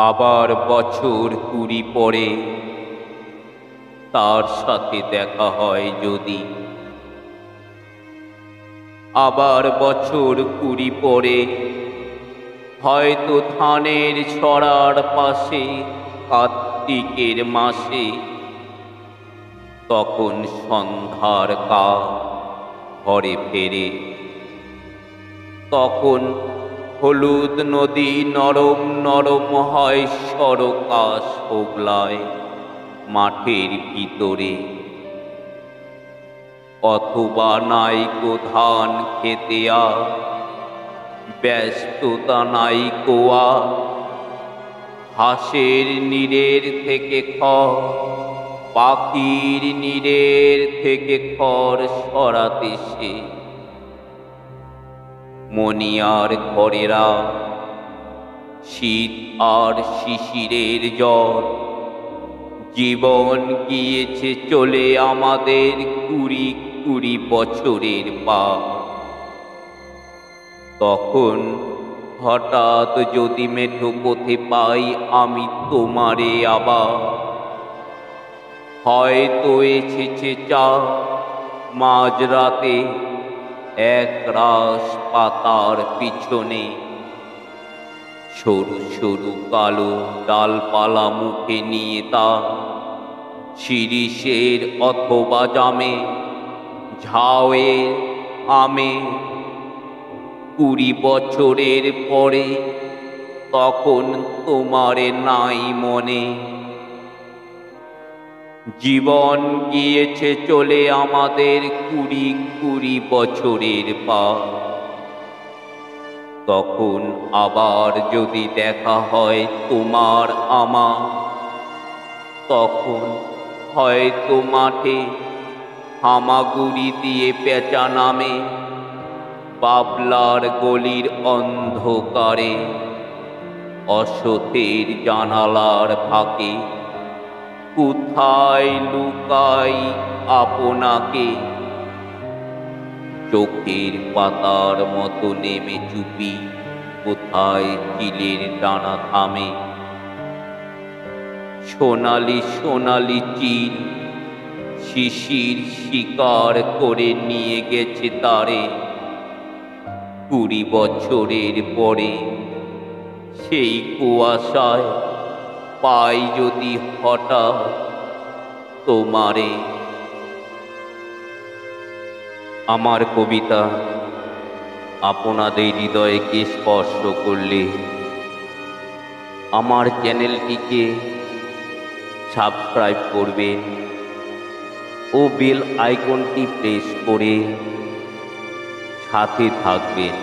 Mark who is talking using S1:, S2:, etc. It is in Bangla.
S1: আবার বছর 20 পরে তার সাথে দেখা হয় যদি, আবার বছর 20 পরে হয়তো ধানের ছড়ার পাশে কার্তিকের মাসে, তখন সন্ধ্যার কাক ঘরে ফেরে, তখন হলুদ নদী নরম নরম হয় সরকাশ হোগলায় মাঠের ভিতরে, অথবা নাইকো ধান খেতে ব্যস্ততা নাইকো হাঁসের নীড়ের থেকে খড়, পাখির নীড়ের থেকে খড় সরাতে সে মনিয়ার ঘরেরা শীত আর শিশিরের জ্বর, জীবন গিয়েছে চলে আমাদের 20 বছরের পার। তখন হঠাৎ যদি মেঠো পথে পাই আমি তোমারে আবার, হয়তো এসেছে মাঝরাতে এক রাস পাতার পিছনে, সরু সরু কালো ডালপালা মুখে নিয়ে তা শিরিষের অথবা জামে ঝাউয়ের আমে। 20 বছরের পরে তখন তোমারে নাই মনে, জীবন গিয়েছে চলে আমাদের 20 বছরের পার। তখন আবার যদি দেখা হয় তোমার আমার, তখন হয়তো মাঠে হামাগুড়ি দিয়ে পেঁচা নামে, বাবলার গলির অন্ধকারে অসতের জানালার ফাঁকে কোথায় লুকাই আপনাকে, চোখের পাতার মতো নেমে চুপি কোথায় চিলের ডানা থামে, সোনালি সোনালি চিল শিশির শিকার করে নিয়ে গেছে তারে 20 বছরের পরে। সেই কুয়াশায় পাই যদি হঠাৎ তোমারে। আমার কবিতা আপনাদের হৃদয়কে স্পর্শ করলে আমার চ্যানেলটিকে সাবস্ক্রাইব করবেন ও বেল আইকনটি প্রেস করে সাথে থাকবেন।